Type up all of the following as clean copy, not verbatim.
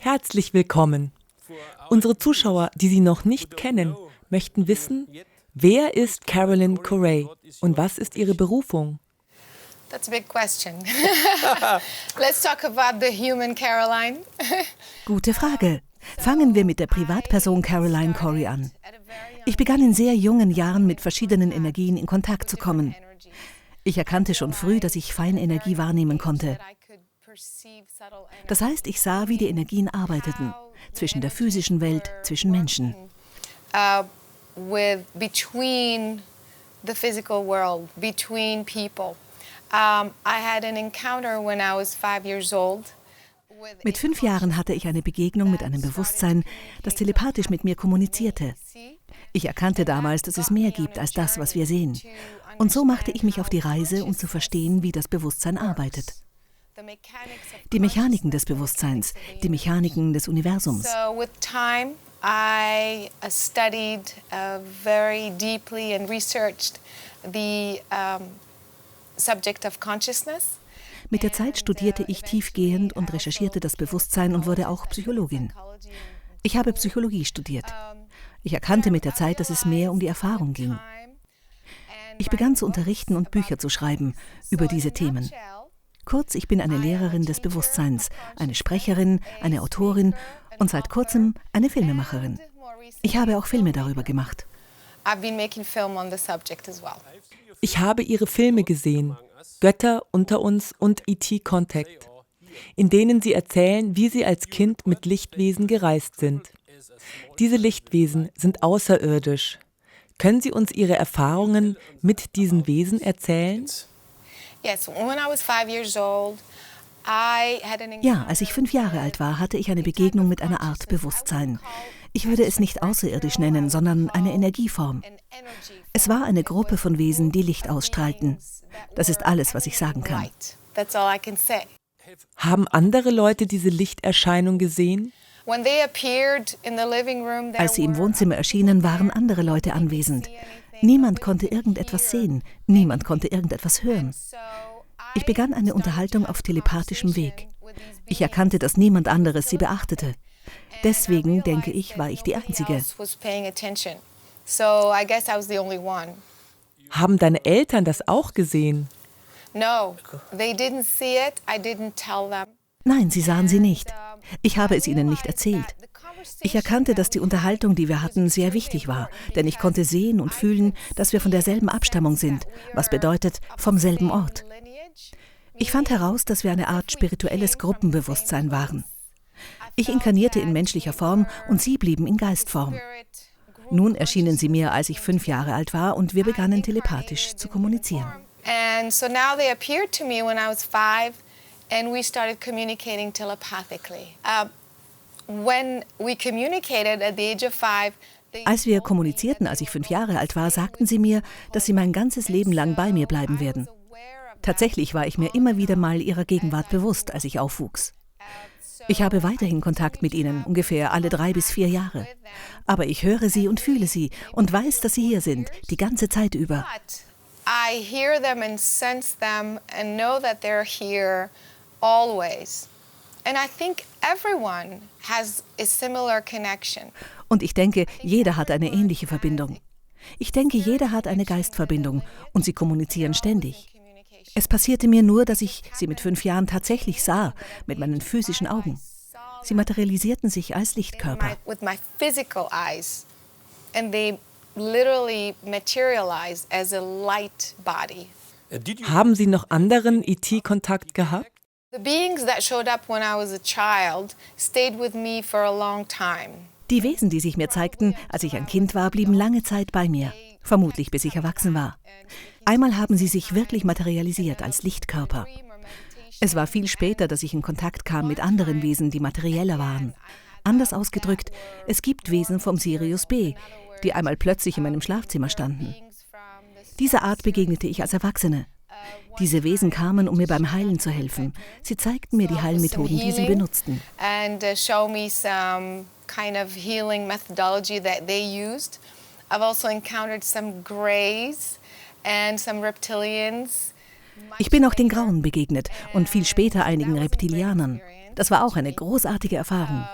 Herzlich willkommen. Unsere Zuschauer, die Sie noch nicht kennen, möchten wissen, wer ist Caroline Cory und was ist ihre Berufung? That's a big question. Let's talk about the human Caroline. Gute Frage. Fangen wir mit der Privatperson Caroline Cory an. Ich begann in sehr jungen Jahren mit verschiedenen Energien in Kontakt zu kommen. Ich erkannte schon früh, dass ich Feinenergie wahrnehmen konnte. Das heißt, ich sah, wie die Energien arbeiteten, zwischen der physischen Welt, zwischen Menschen. Between the physical world, between people. I had an encounter when I was 5 years old. Mit 5 Jahren hatte ich eine Begegnung mit einem Bewusstsein, das telepathisch mit mir kommunizierte. Ich erkannte damals, dass es mehr gibt als das, was wir sehen. Und so machte ich mich auf die Reise, um zu verstehen, wie das Bewusstsein arbeitet. Die Mechaniken des Bewusstseins, die Mechaniken des Universums. So with time, I studied very deeply and researched the subject of consciousness. Mit der Zeit studierte ich tiefgehend und recherchierte das Bewusstsein und wurde auch Psychologin. Ich habe Psychologie studiert. Ich erkannte mit der Zeit, dass es mehr um die Erfahrung ging. Ich begann zu unterrichten und Bücher zu schreiben über diese Themen. Kurz, ich bin eine Lehrerin des Bewusstseins, eine Sprecherin, eine Autorin und seit kurzem eine Filmemacherin. Ich habe auch Filme darüber gemacht. Ich habe Ihre Filme gesehen, Götter unter uns und Erst-Contact, in denen Sie erzählen, wie Sie als Kind mit Lichtwesen gereist sind. Diese Lichtwesen sind außerirdisch. Können Sie uns Ihre Erfahrungen mit diesen Wesen erzählen? Ja, als ich 5 Jahre alt war, hatte ich eine Begegnung mit einer Art Bewusstsein. Ich würde es nicht außerirdisch nennen, sondern eine Energieform. Es war eine Gruppe von Wesen, die Licht ausstrahlten. Das ist alles, was ich sagen kann. Haben andere Leute diese Lichterscheinung gesehen? Als sie im Wohnzimmer erschienen, waren andere Leute anwesend. Niemand konnte irgendetwas sehen, niemand konnte irgendetwas hören. Ich begann eine Unterhaltung auf telepathischem Weg. Ich erkannte, dass niemand anderes sie beachtete. Deswegen, denke ich, war ich die Einzige. Haben deine Eltern das auch gesehen? Nein, sie sahen sie nicht. Ich habe es ihnen nicht erzählt. Ich erkannte, dass die Unterhaltung, die wir hatten, sehr wichtig war, denn ich konnte sehen und fühlen, dass wir von derselben Abstammung sind, was bedeutet, vom selben Ort. Ich fand heraus, dass wir eine Art spirituelles Gruppenbewusstsein waren. Ich inkarnierte in menschlicher Form und sie blieben in Geistform. Nun erschienen sie mir, als ich 5 Jahre alt war, und wir begannen telepathisch zu kommunizieren. And so now they appeared to me when I was 5 and we started communicating telepathically. When we communicated at the age of 5, als wir kommunizierten, als ich 5 Jahre alt war, sagten sie mir, dass sie mein ganzes Leben lang bei mir bleiben werden. Tatsächlich war ich mir immer wieder mal ihrer Gegenwart bewusst, als ich aufwuchs. Ich habe weiterhin Kontakt mit ihnen, ungefähr alle 3 bis 4 Jahre. Aber ich höre sie und fühle sie und weiß, dass sie hier sind, die ganze Zeit über. I hear them and sense them and know that they're here always. And I think everyone has a similar connection. Und ich denke, jeder hat eine ähnliche Verbindung. Ich denke, jeder hat eine Geistverbindung und sie kommunizieren ständig. Es passierte mir nur, dass ich sie mit 5 Jahren tatsächlich sah, mit meinen physischen Augen. Sie materialisierten sich als Lichtkörper. With my physical eyes. And they literally materialized as a light body. Haben Sie noch anderen Erst-Kontakt gehabt? The beings that showed up when I was a child stayed with me for a long time. Die Wesen, die sich mir zeigten, als ich ein Kind war, blieben lange Zeit bei mir. Vermutlich bis ich erwachsen war. Einmal haben sie sich wirklich materialisiert als Lichtkörper. Es war viel später, dass ich in Kontakt kam mit anderen Wesen, die materieller waren. Anders ausgedrückt, es gibt Wesen vom Sirius B, die einmal plötzlich in meinem Schlafzimmer standen. Dieser Art begegnete ich als Erwachsene. Diese Wesen kamen, um mir beim Heilen zu helfen. Sie zeigten mir die Heilmethoden, die sie benutzten. I've also encountered some Greys and some Reptilians. Ich bin auch den Grauen begegnet und viel später einigen Reptilianern. Das war auch eine großartige Erfahrung.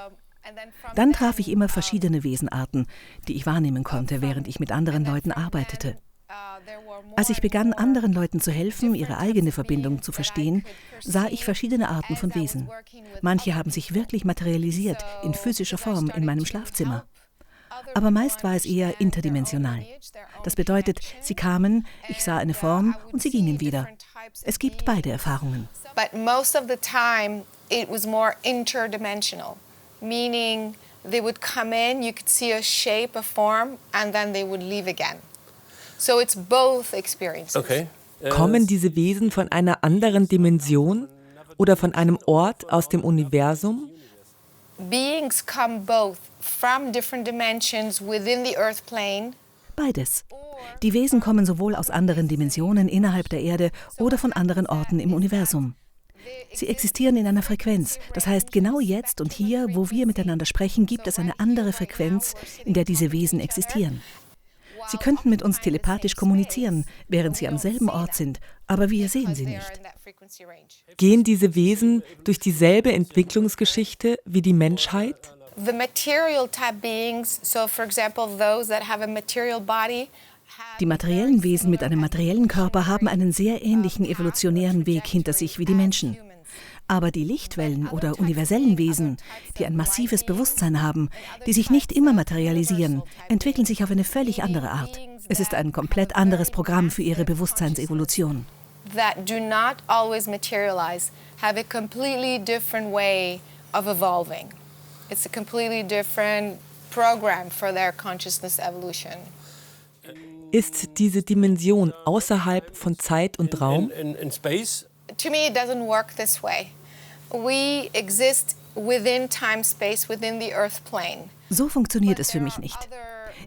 Dann traf ich immer verschiedene Wesenarten, die ich wahrnehmen konnte, während ich mit anderen Leuten arbeitete. Als ich begann, anderen Leuten zu helfen, ihre eigene Verbindung zu verstehen, sah ich verschiedene Arten von Wesen. Manche haben sich wirklich materialisiert, in physischer Form, in meinem Schlafzimmer. Aber meist war es eher interdimensional. Das bedeutet, sie kamen, ich sah eine Form und sie gingen wieder. Es gibt beide Erfahrungen. But most of the time it was more interdimensional, meaning they would come in, you could see a shape, a form, and then they would leave again. So it's both experiences. Okay. Kommen diese Wesen von einer anderen Dimension oder von einem Ort aus dem Universum? Beings come both from different dimensions within the Earth plane. Beides. Die Wesen kommen sowohl aus anderen Dimensionen innerhalb der Erde oder von anderen Orten im Universum. Sie existieren in einer Frequenz. Das heißt, genau jetzt und hier, wo wir miteinander sprechen, gibt es eine andere Frequenz, in der diese Wesen existieren. Sie könnten mit uns telepathisch kommunizieren, während sie am selben Ort sind, aber wir sehen sie nicht. Gehen diese Wesen durch dieselbe Entwicklungsgeschichte wie die Menschheit? The material type beings, so for example those that have a material body, Die materiellen Wesen mit einem materiellen Körper haben einen sehr ähnlichen evolutionären Weg hinter sich wie die Menschen. Aber die Lichtwellen oder universellen Wesen, die ein massives Bewusstsein haben, die sich nicht immer materialisieren, entwickeln sich auf eine völlig andere Art. Es ist ein komplett anderes Programm für ihre Bewusstseinsevolution. that do not always materialize have a completely different way of evolving. It's a completely different program for their consciousness evolution. Ist diese Dimension außerhalb von Zeit und Raum? In space? To me, it doesn't work this way. We exist within time, space, within the Earth plane. So funktioniert es für mich nicht.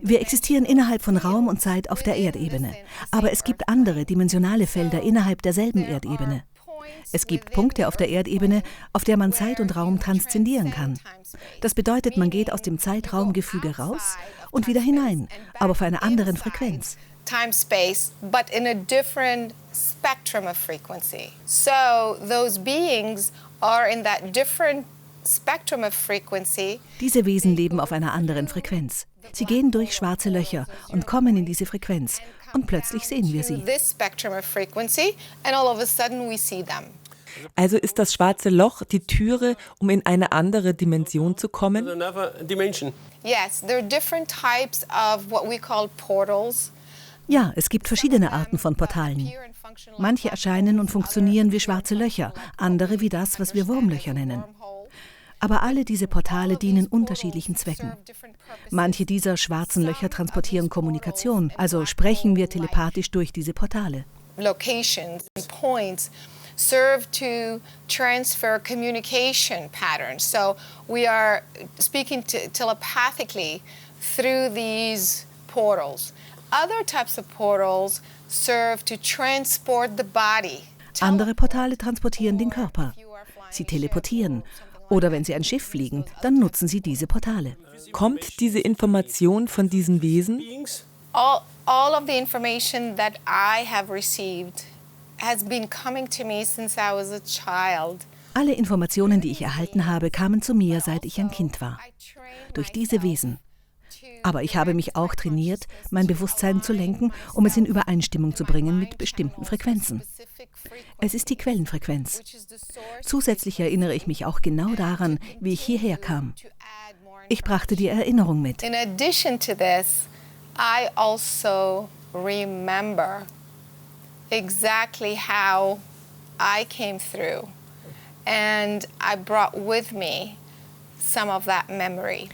Wir existieren innerhalb von Raum und Zeit auf der Erdebene. Aber es gibt andere dimensionale Felder innerhalb derselben Erdebene. Es gibt Punkte auf der Erdebene, auf der man Zeit und Raum transzendieren kann. Das bedeutet, man geht aus dem Zeitraumgefüge raus und wieder hinein, aber auf einer anderen Frequenz. Time, space, but in a different spectrum of frequency. So those beings are in that different spectrum of frequency. Diese Wesen leben auf einer anderen Frequenz. Sie gehen durch schwarze Löcher und kommen in diese Frequenz. Und plötzlich sehen wir sie. This spectrum of frequency, and all of a sudden we see them. Also ist das schwarze Loch die Türe, um in eine andere Dimension zu kommen? Another dimension. Yes, there are different types of what we call portals. Ja, es gibt verschiedene Arten von Portalen. Manche erscheinen und funktionieren wie schwarze Löcher, andere wie das, was wir Wurmlöcher nennen. Aber alle diese Portale dienen unterschiedlichen Zwecken. Manche dieser schwarzen Löcher transportieren Kommunikation, also sprechen wir telepathisch durch diese Portale. Locations and points serve to transfer communication patterns. So we are speaking telepathically through these portals. Other types of portals serve to transport the body. Andere Portale transportieren den Körper. Sie teleportieren. Oder wenn Sie ein Schiff fliegen, dann nutzen Sie diese Portale. Kommt diese Information von diesen Wesen? All of the information that I have received has been coming to me since I was a child. Alle Informationen, die ich erhalten habe, kamen zu mir, seit ich ein Kind war. Durch diese Wesen. Aber ich habe mich auch trainiert, mein Bewusstsein zu lenken, um es in Übereinstimmung zu bringen mit bestimmten Frequenzen. Es ist die Quellenfrequenz. Zusätzlich erinnere ich mich auch genau daran, wie ich hierher kam. Ich brachte die Erinnerung mit. In addition to this, I also remember exactly how I came through. And I brought with me some of that memory.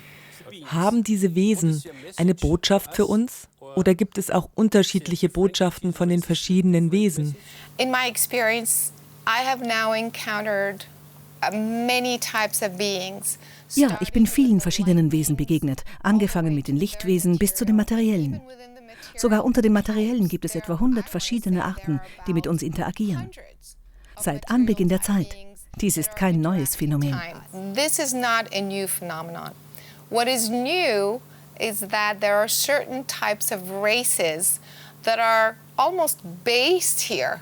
Haben diese Wesen eine Botschaft für uns? Oder gibt es auch unterschiedliche Botschaften von den verschiedenen Wesen? In my experience, I have now encountered many types of beings. Ja, ich bin vielen verschiedenen Wesen begegnet, angefangen mit den Lichtwesen bis zu den materiellen. Sogar unter den materiellen gibt es etwa 100 verschiedene Arten, die mit uns interagieren. Seit Anbeginn der Zeit. Dies ist kein neues Phänomen. This is not a new phenomenon. What is new is that there are certain types of races that are almost based here.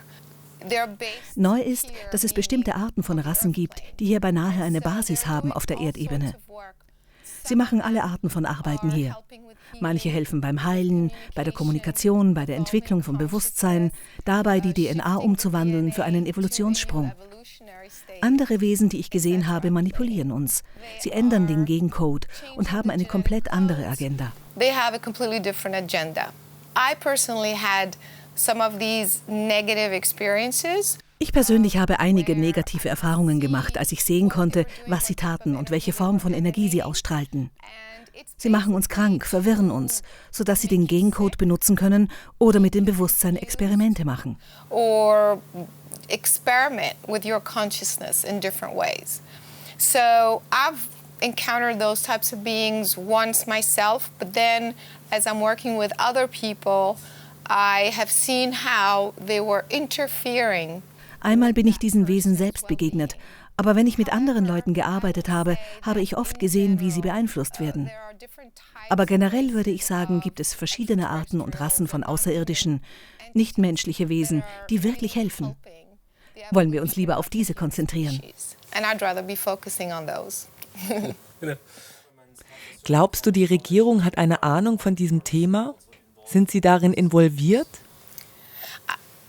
Neu ist, dass es bestimmte Arten von Rassen gibt, die hier beinahe eine Basis haben auf der Erdebene. Sie machen alle Arten von Arbeiten hier. Manche helfen beim Heilen, bei der Kommunikation, bei der Entwicklung von Bewusstsein, dabei die DNA umzuwandeln für einen Evolutionssprung. Andere Wesen, die ich gesehen habe, manipulieren uns. Sie ändern den Gencode und haben eine komplett andere Agenda. They have a completely different agenda. I personally had some of these negative experiences. Ich persönlich habe einige negative Erfahrungen gemacht, als ich sehen konnte, was sie taten und welche Form von Energie sie ausstrahlten. Sie machen uns krank, verwirren uns, sodass sie den Gencode benutzen können oder mit dem Bewusstsein Experimente machen. Or experiment with your consciousness in different ways. So I've encountered those types of beings once myself, but then as I'm working with other people, I have seen how they were interfering. Einmal bin ich diesen Wesen selbst begegnet, aber wenn ich mit anderen Leuten gearbeitet habe, habe ich oft gesehen, wie sie beeinflusst werden. Aber generell würde ich sagen, gibt es verschiedene Arten und Rassen von Außerirdischen, nicht menschliche Wesen, die wirklich helfen. Wollen wir uns lieber auf diese konzentrieren? Glaubst du, die Regierung hat eine Ahnung von diesem Thema? Sind sie darin involviert?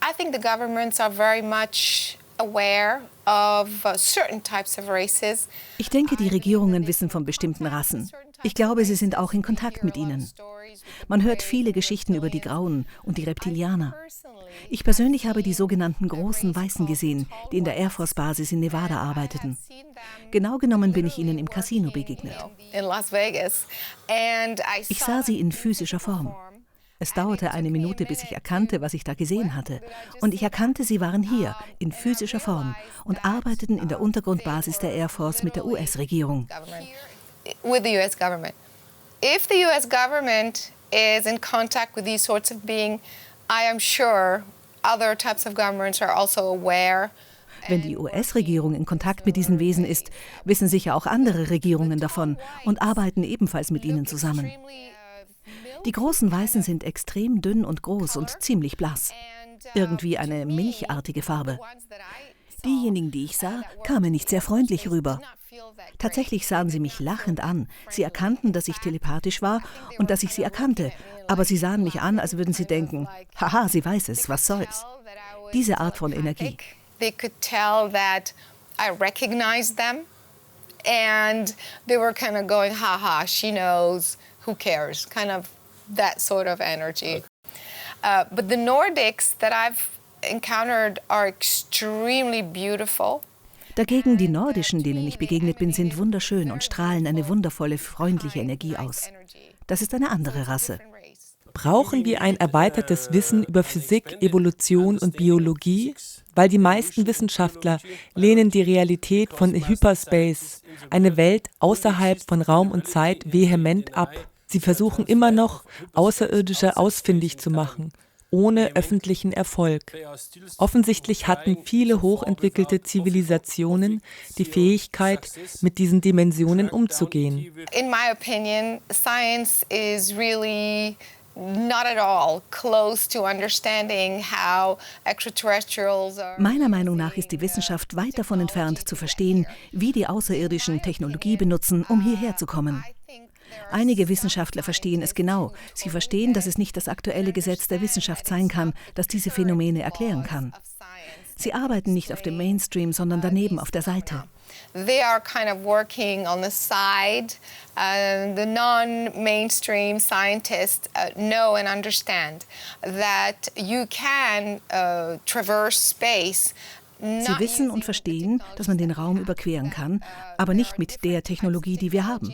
I think the governments are very much aware of certain types of races. Ich denke, die Regierungen wissen von bestimmten Rassen. Ich glaube, sie sind auch in Kontakt mit ihnen. Man hört viele Geschichten über die Grauen und die Reptilianer. Ich persönlich habe die sogenannten großen Weißen gesehen, die in der Air Force Basis in Nevada arbeiteten. Genau genommen bin ich ihnen im Casino begegnet. Ich sah sie in physischer Form. Es dauerte eine Minute, bis ich erkannte, was ich da gesehen hatte. Und ich erkannte, sie waren hier, in physischer Form, und arbeiteten in der Untergrundbasis der Air Force mit der US-Regierung. With the US government. If the US government is in contact with these sorts of beings, I am sure other types of governments are also aware. Wenn die US-Regierung in Kontakt mit diesen Wesen ist, wissen sicher auch andere Regierungen davon und arbeiten ebenfalls mit ihnen zusammen. Die großen Weißen sind extrem dünn und groß und ziemlich blass. Irgendwie eine milchartige Farbe. Diejenigen, die ich sah, kamen nicht sehr freundlich rüber. Tatsächlich sahen sie mich lachend an. Sie erkannten, dass ich telepathisch war und dass ich sie erkannte. Aber sie sahen mich an, als würden sie denken, haha, sie weiß es, was soll's. Diese Art von Energie. They could tell that I recognized them and they were kind of going, haha, she knows, who cares, kind of that sort of energy. But the Nordics that I've encountered are extremely beautiful. Dagegen die Nordischen, denen ich begegnet bin, sind wunderschön und strahlen eine wundervolle, freundliche Energie aus. Das ist eine andere Rasse. Brauchen wir ein erweitertes Wissen über Physik, Evolution und Biologie? Weil die meisten Wissenschaftler lehnen die Realität von Hyperspace, eine Welt außerhalb von Raum und Zeit, vehement ab. Sie versuchen immer noch, Außerirdische ausfindig zu machen, ohne öffentlichen Erfolg. Offensichtlich hatten viele hochentwickelte Zivilisationen die Fähigkeit, mit diesen Dimensionen umzugehen. In my opinion, science is really not at all close to understanding how extraterrestrials are. Meiner Meinung nach ist die Wissenschaft weit davon entfernt, zu verstehen, wie die Außerirdischen Technologie benutzen, um hierher zu kommen. Einige Wissenschaftler verstehen es genau. Sie verstehen, dass es nicht das aktuelle Gesetz der Wissenschaft sein kann, das diese Phänomene erklären kann. Sie arbeiten nicht auf dem Mainstream, sondern daneben auf der Seite. They are kind of working on the side. The non-mainstream scientists know and understand that you can traverse space. Sie wissen und verstehen, dass man den Raum überqueren kann, aber nicht mit der Technologie, die wir haben.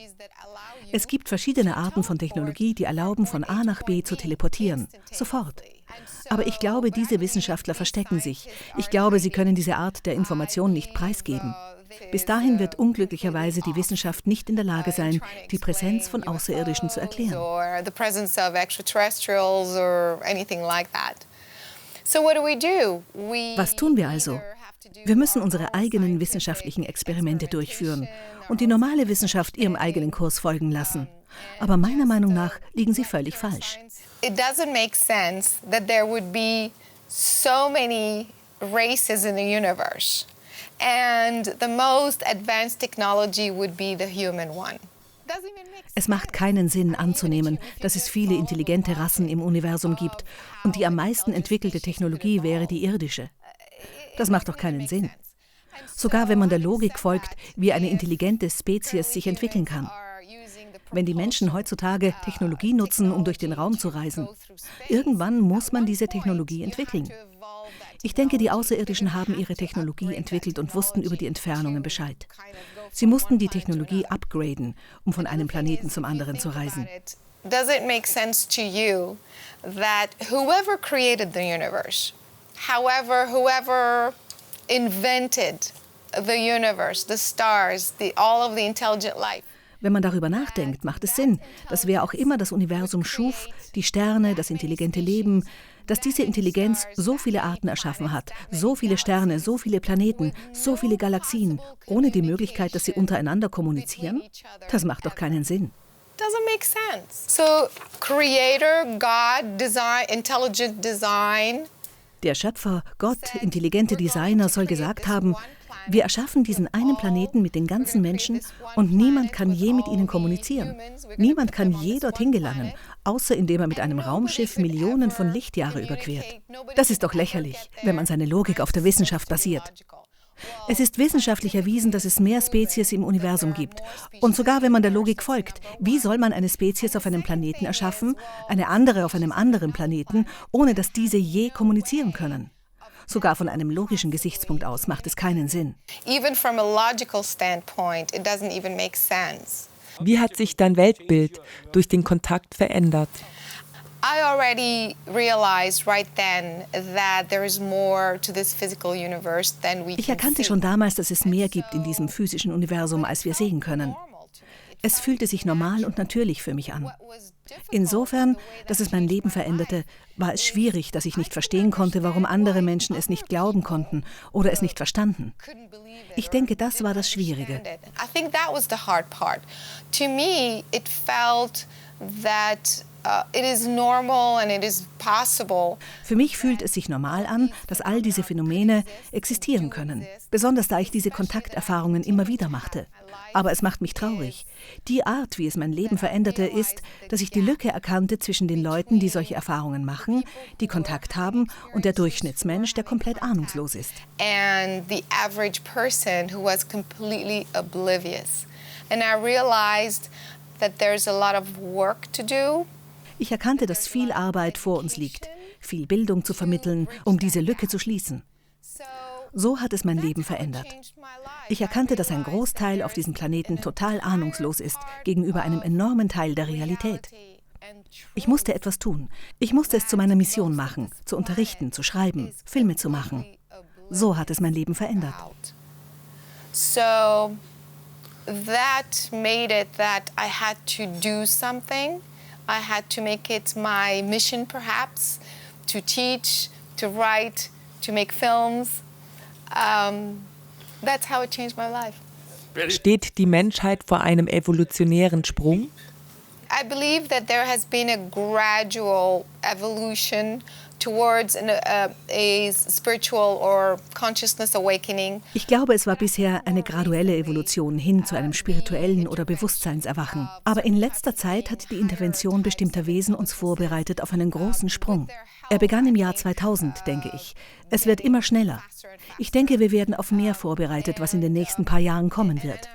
Es gibt verschiedene Arten von Technologie, die erlauben, von A nach B zu teleportieren. Sofort. Aber ich glaube, diese Wissenschaftler verstecken sich. Ich glaube, sie können diese Art der Information nicht preisgeben. Bis dahin wird unglücklicherweise die Wissenschaft nicht in der Lage sein, die Präsenz von Außerirdischen zu erklären. Was tun wir also? Wir müssen unsere eigenen wissenschaftlichen Experimente durchführen und die normale Wissenschaft ihrem eigenen Kurs folgen lassen. Aber meiner Meinung nach liegen sie völlig falsch. It doesn't make sense that there would be so many races in the universe. And the most advanced technology would be the human one. Es macht keinen Sinn anzunehmen, dass es viele intelligente Rassen im Universum gibt und die am meisten entwickelte Technologie wäre die irdische. Das macht doch keinen Sinn. Sogar wenn man der Logik folgt, wie eine intelligente Spezies sich entwickeln kann. Wenn die Menschen heutzutage Technologie nutzen, um durch den Raum zu reisen, irgendwann muss man diese Technologie entwickeln. Ich denke, die Außerirdischen haben ihre Technologie entwickelt und wussten über die Entfernungen Bescheid. Sie mussten die Technologie upgraden, um von einem Planeten zum anderen zu reisen. Does it make sense to you that whoever created the universe, whoever invented the universe, the stars, all of the intelligent life, wenn man darüber nachdenkt, macht es Sinn, dass wer auch immer das Universum schuf, die Sterne, das intelligente Leben, dass diese Intelligenz so viele Arten erschaffen hat, so viele Sterne, so viele Planeten, so viele Galaxien, ohne die Möglichkeit, dass sie untereinander kommunizieren? Das macht doch keinen Sinn. Doesn't make sense. So, Creator, God, Design, Intelligent Design. Der Schöpfer, Gott, intelligente Designer soll gesagt haben, wir erschaffen diesen einen Planeten mit den ganzen Menschen und niemand kann je mit ihnen kommunizieren. Niemand kann je dorthin gelangen, außer indem er mit einem Raumschiff Millionen von Lichtjahre überquert. Das ist doch lächerlich, wenn man seine Logik auf der Wissenschaft basiert. Es ist wissenschaftlich erwiesen, dass es mehr Spezies im Universum gibt. Und sogar wenn man der Logik folgt, wie soll man eine Spezies auf einem Planeten erschaffen, eine andere auf einem anderen Planeten, ohne dass diese je kommunizieren können? Sogar von einem logischen Gesichtspunkt aus macht es keinen Sinn. Even from a logical standpoint, it doesn't even make sense. Wie hat sich dein Weltbild durch den Kontakt verändert? I already realized right then that there is more to this physical universe than we Ich can erkannte see. schon damals, dass es mehr gibt in diesem physischen Universum, als wir sehen können. Es fühlte sich normal und natürlich für mich an. Insofern, dass es mein Leben veränderte, war es schwierig, dass ich nicht verstehen konnte, warum andere Menschen es nicht glauben konnten oder es nicht verstanden. Ich denke, das war das Schwierige. I think that was the hard part. To me, it felt that it is normal and it is possible. Für mich fühlt es sich normal an, dass all diese Phänomene existieren können, besonders da ich diese Kontakterfahrungen immer wieder machte. Aber es macht mich traurig. Die Art, wie es mein Leben veränderte, ist, dass ich die Lücke erkannte zwischen den Leuten, die solche Erfahrungen machen, die Kontakt haben, und der Durchschnittsmensch, der komplett ahnungslos ist. And the average person who was completely oblivious. And I realized that there's a lot of work to do. Ich erkannte, dass viel Arbeit vor uns liegt, viel Bildung zu vermitteln, um diese Lücke zu schließen. So hat es mein Leben verändert. Ich erkannte, dass ein Großteil auf diesem Planeten total ahnungslos ist gegenüber einem enormen Teil der Realität. Ich musste etwas tun. Ich musste es zu meiner Mission machen, zu unterrichten, zu schreiben, Filme zu machen. So hat es mein Leben verändert. So that made it that I had to do something. I had to make it my mission, perhaps, to teach, to write, to make films. That's how it changed my life. Steht die Menschheit vor einem evolutionären Sprung? I believe that there has been a gradual evolution towards a spiritual or consciousness awakening. Ich glaube, es war bisher eine graduelle Evolution hin zu einem spirituellen oder Bewusstseinserwachen. Aber in letzter Zeit hat die Intervention bestimmter Wesen uns vorbereitet auf einen großen Sprung. Er begann im Jahr 2000, denke ich. Es wird immer schneller. Ich denke, wir werden auf mehr vorbereitet, was in den nächsten paar Jahren kommen wird.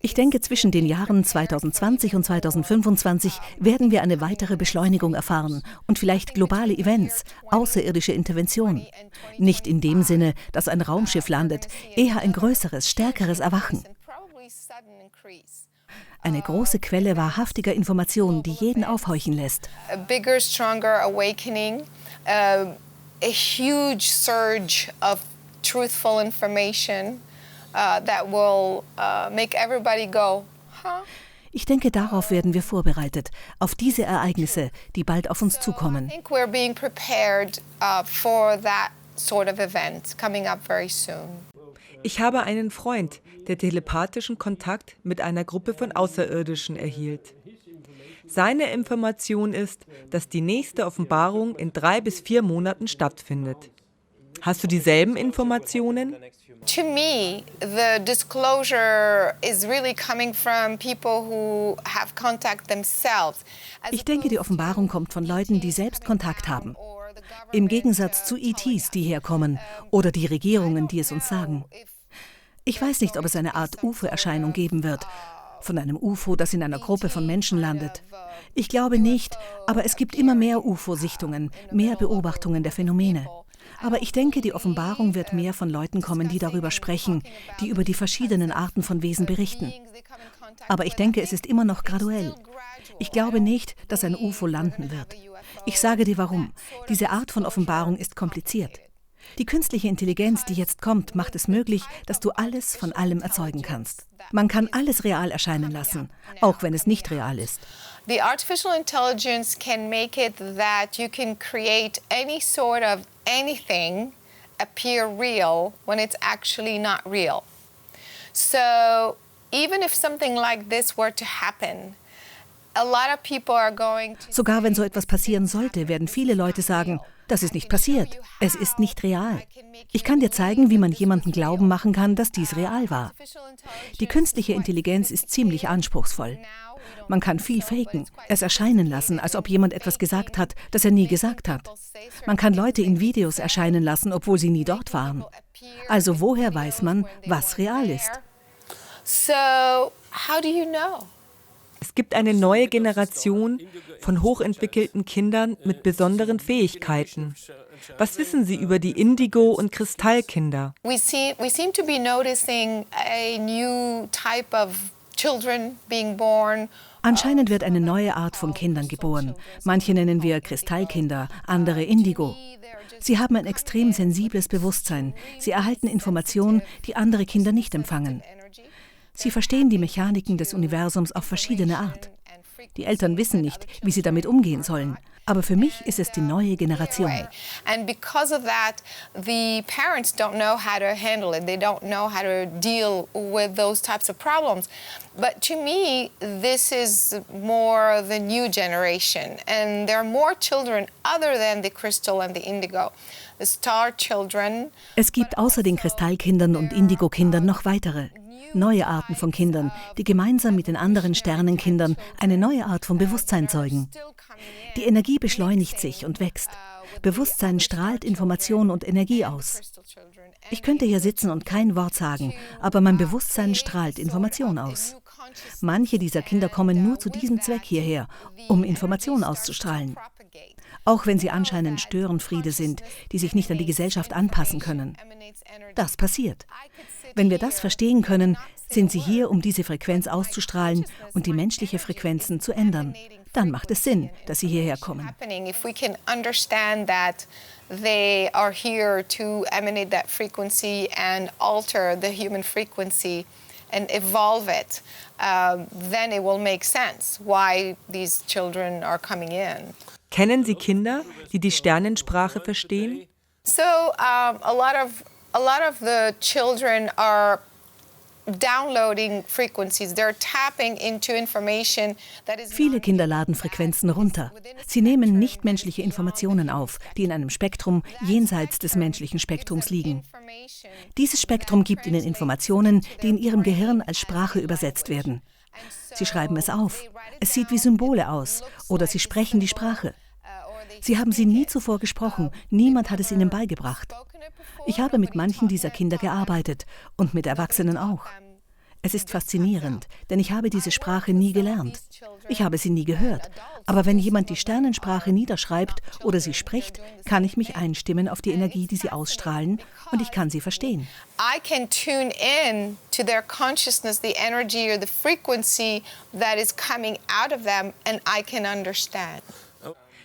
Ich denke, zwischen den Jahren 2020 und 2025 werden wir eine weitere Beschleunigung erfahren und vielleicht globale Events, außerirdische Interventionen. Nicht in dem Sinne, dass ein Raumschiff landet, eher ein größeres, stärkeres Erwachen. Eine große Quelle wahrhaftiger Informationen, die jeden aufhorchen lässt. A bigger, stronger awakening, a huge surge of truthful information. That will make everybody go, huh? Ich denke, darauf werden wir vorbereitet, auf diese Ereignisse, die bald auf uns zukommen. I think we're being prepared for that sort of event coming up very soon. Ich habe einen Freund, der telepathischen Kontakt mit einer Gruppe von Außerirdischen erhielt. Seine Information ist, dass die nächste Offenbarung in 3 bis 4 Monaten stattfindet. Hast du dieselben Informationen? To me, the disclosure is really coming from people who have contact themselves. Ich denke, die Offenbarung kommt von Leuten, die selbst Kontakt haben. Im Gegensatz zu ETs, die herkommen, oder die Regierungen, die es uns sagen. Ich weiß nicht, ob es eine Art UFO-Erscheinung geben wird, von einem UFO, das in einer Gruppe von Menschen landet. Ich glaube nicht, aber es gibt immer mehr UFO-Sichtungen, mehr Beobachtungen der Phänomene. Aber ich denke, die Offenbarung wird mehr von Leuten kommen, die darüber sprechen, die über die verschiedenen Arten von Wesen berichten. Aber ich denke, es ist immer noch graduell. Ich glaube nicht, dass ein UFO landen wird. Ich sage dir warum. Diese Art von Offenbarung ist kompliziert. Die künstliche Intelligenz, die jetzt kommt, macht es möglich, dass du alles von allem erzeugen kannst. Man kann alles real erscheinen lassen, auch wenn es nicht real ist. The artificial intelligence can make it that you can create any sort of anything appear real when it's actually not real. So even if something like this were to happen, a lot of people are going to... Sogar wenn so etwas passieren sollte, werden viele Leute sagen, das ist nicht passiert, es ist nicht real. Ich kann dir zeigen, wie man jemanden glauben machen kann, dass dies real war. Die künstliche Intelligenz ist ziemlich anspruchsvoll. Man kann viel faken, es erscheinen lassen, als ob jemand etwas gesagt hat, das er nie gesagt hat. Man kann Leute in Videos erscheinen lassen, obwohl sie nie dort waren. Also woher weiß man, was real ist? So, how do you know? Es gibt eine neue Generation von hochentwickelten Kindern mit besonderen Fähigkeiten. Was wissen Sie über die Indigo- und Kristallkinder? We seem to be noticing a new type of children being born. Anscheinend wird eine neue Art von Kindern geboren. Manche nennen wir Kristallkinder, andere Indigo. Sie haben ein extrem sensibles Bewusstsein. Sie erhalten Informationen, die andere Kinder nicht empfangen. Sie verstehen die Mechaniken des Universums auf verschiedene Art. Die Eltern wissen nicht, wie sie damit umgehen sollen. Aber für mich ist es die neue Generation. And because of that, the parents don't know how to handle it. They don't know how to deal with those types of problems. But to me, this is more the new generation. And there are more children other than the crystal and the indigo. The star children. Es gibt außer den Kristallkindern und Indigo-Kindern noch weitere. Neue Arten von Kindern, die gemeinsam mit den anderen Sternenkindern eine neue Art von Bewusstsein zeugen. Die Energie beschleunigt sich und wächst. Bewusstsein strahlt Information und Energie aus. Ich könnte hier sitzen und kein Wort sagen, aber mein Bewusstsein strahlt Information aus. Manche dieser Kinder kommen nur zu diesem Zweck hierher, um Information auszustrahlen. Auch wenn sie anscheinend Störenfriede sind, die sich nicht an die Gesellschaft anpassen können. Das passiert. Wenn wir das verstehen können, sind sie hier, um diese Frequenz auszustrahlen und die menschliche Frequenzen zu ändern. Dann macht es Sinn, dass sie hierher kommen. If we can understand that they are here to emanate that frequency and alter the human frequency and evolve it, then it will make sense why these children are coming in. Kennen Sie Kinder, die die Sternensprache verstehen? So a lot of the children are downloading frequencies. They're tapping into information that is. Viele Kinder laden Frequenzen runter. Sie nehmen nichtmenschliche Informationen auf, die in einem Spektrum jenseits des menschlichen Spektrums liegen. Dieses Spektrum gibt ihnen Informationen, die in ihrem Gehirn als Sprache übersetzt werden. Sie schreiben es auf. Es sieht wie Symbole aus oder sie sprechen die Sprache. Sie haben sie nie zuvor gesprochen, niemand hat es ihnen beigebracht. Ich habe mit manchen dieser Kinder gearbeitet und mit Erwachsenen auch. Es ist faszinierend, denn ich habe diese Sprache nie gelernt. Ich habe sie nie gehört. Aber wenn jemand die Sternensprache niederschreibt oder sie spricht, kann ich mich einstimmen auf die Energie, die sie ausstrahlen, und ich kann sie verstehen. I can tune in to their consciousness, the energy or the frequency that is coming out of them, and I can understand.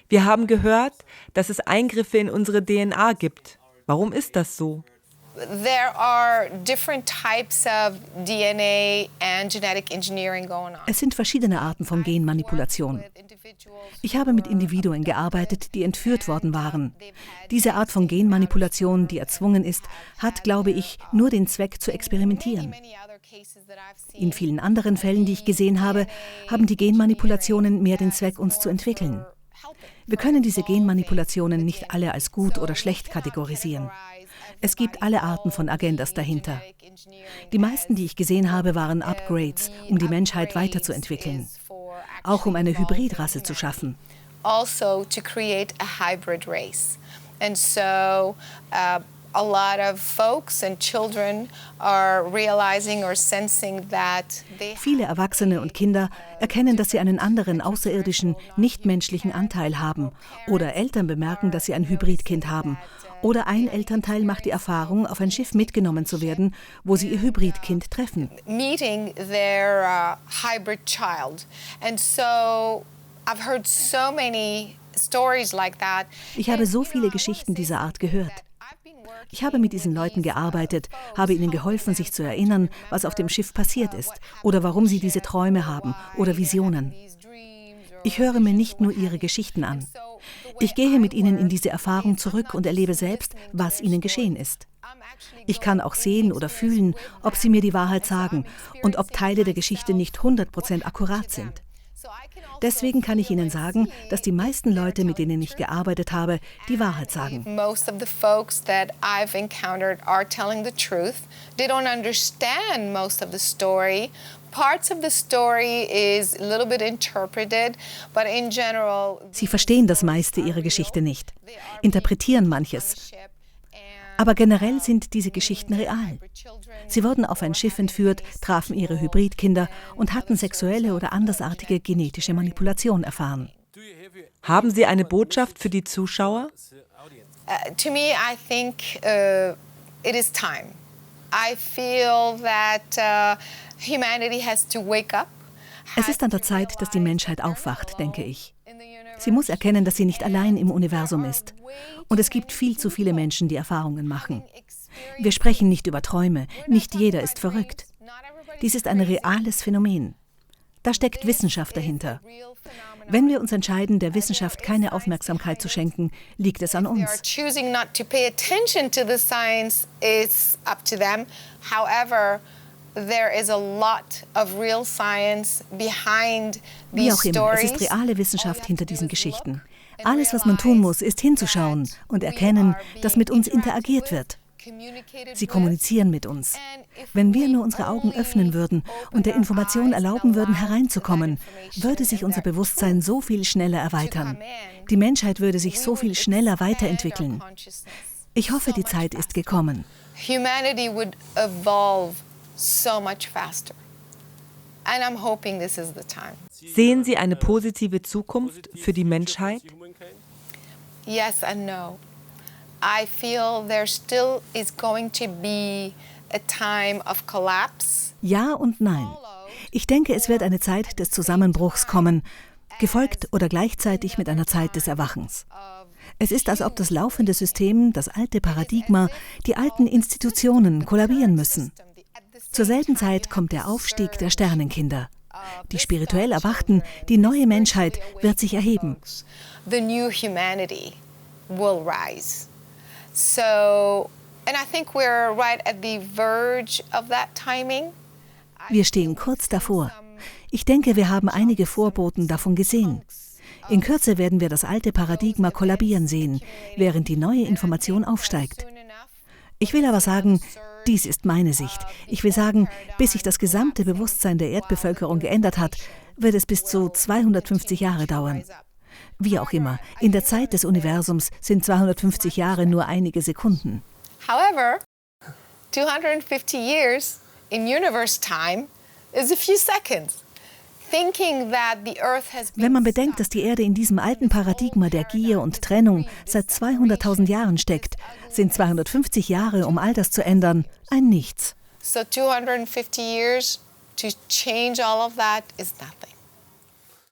Wir haben gehört, dass es Eingriffe in unsere DNA gibt. Warum ist das so? There are different types of DNA and genetic engineering going on. Es sind verschiedene Arten von Genmanipulation. Ich habe mit Individuen gearbeitet, die entführt worden waren. Diese Art von Genmanipulation, die erzwungen ist, hat, glaube ich, nur den Zweck zu experimentieren. In vielen anderen Fällen, die ich gesehen habe, haben die Genmanipulationen mehr den Zweck, uns zu entwickeln. Wir können diese Genmanipulationen nicht alle als gut oder schlecht kategorisieren. Es gibt alle Arten von Agendas dahinter. Die meisten, die ich gesehen habe, waren Upgrades, um die Menschheit weiterzuentwickeln. Auch um eine Hybridrasse zu schaffen. Also to create a hybrid race. And so a lot of folks and children are realizing or sensing that they Viele Erwachsene und Kinder erkennen, dass sie einen anderen außerirdischen, nichtmenschlichen Anteil haben. Oder Eltern bemerken, dass sie ein Hybridkind haben. Oder ein Elternteil macht die Erfahrung, auf ein Schiff mitgenommen zu werden, wo sie ihr Hybridkind treffen. meeting their hybrid child. And so I've heard so many stories like that. Ich habe so viele Geschichten dieser Art gehört. Ich habe mit diesen Leuten gearbeitet, habe ihnen geholfen, sich zu erinnern, was auf dem Schiff passiert ist oder warum sie diese Träume haben oder Visionen. Ich höre mir nicht nur ihre Geschichten an. Ich gehe mit ihnen in diese Erfahrung zurück und erlebe selbst, was ihnen geschehen ist. Ich kann auch sehen oder fühlen, ob sie mir die Wahrheit sagen und ob Teile der Geschichte nicht 100% akkurat sind. Deswegen kann ich Ihnen sagen, dass die meisten Leute, mit denen ich gearbeitet habe, die Wahrheit sagen. Most of the folks that I've encountered are telling the truth. They don't understand most of the story. Parts of the story is a little bit interpreted, but in general Sie verstehen das meiste ihrer Geschichte nicht, interpretieren manches. Aber generell sind diese Geschichten real. Sie wurden auf ein Schiff entführt, trafen ihre Hybridkinder und hatten sexuelle oder andersartige genetische Manipulation erfahren. Haben Sie eine Botschaft für die Zuschauer? To me, I think it is time. I feel that humanity has to wake up. Es ist an der Zeit, dass die Menschheit aufwacht, denke ich. Sie muss erkennen, dass sie nicht allein im Universum ist. Und es gibt viel zu viele Menschen, die Erfahrungen machen. Wir sprechen nicht über Träume. Nicht jeder ist verrückt. Dies ist ein reales Phänomen. Da steckt Wissenschaft dahinter. Wenn wir uns entscheiden, der Wissenschaft keine Aufmerksamkeit zu schenken, liegt es an uns. Choosing not to pay attention to the science is up to them. However, there is a lot of real science behind Wie these auch immer, es stories. ist reale Wissenschaft hinter diesen Geschichten. Alles, was man tun muss, ist hinzuschauen und erkennen, dass mit uns interagiert wird. Sie kommunizieren mit uns. Wenn wir nur unsere Augen öffnen würden und der Information erlauben würden, hereinzukommen, würde sich unser Bewusstsein so viel schneller erweitern. Die Menschheit würde sich so viel schneller weiterentwickeln. Ich hoffe, die Zeit ist gekommen. Humanity would evolve so much faster. And I'm hoping this is the time. Sehen Sie eine positive Zukunft für die Menschheit? Yes and no. I feel there still is going to be a time of collapse. Ja und nein. Ich denke, es wird eine Zeit des Zusammenbruchs kommen, gefolgt oder gleichzeitig mit einer Zeit des Erwachens. Es ist, als ob das laufende System, das alte Paradigma, die alten Institutionen kollabieren müssen. Zur selben Zeit kommt der Aufstieg der Sternenkinder. Die spirituell Erwachten, die neue Menschheit wird sich erheben. The new humanity will rise. So, and I think we're right at the verge of that timing. Wir stehen kurz davor. Ich denke, wir haben einige Vorboten davon gesehen. In Kürze werden wir das alte Paradigma kollabieren sehen, während die neue Information aufsteigt. Ich will aber sagen, dies ist meine Sicht. Ich will sagen, bis sich das gesamte Bewusstsein der Erdbevölkerung geändert hat, wird es bis zu 250 Jahre dauern. Wie auch immer, in der Zeit des Universums sind 250 Jahre nur einige Sekunden. However, 250 years in universe time is a few seconds. Thinking that the Earth has been Wenn man bedenkt, dass die Erde in diesem alten Paradigma der Gier und Trennung seit 200.000 Jahren steckt, sind 250 Jahre, um all das zu ändern, ein Nichts. So 250 years to change all of that is nothing.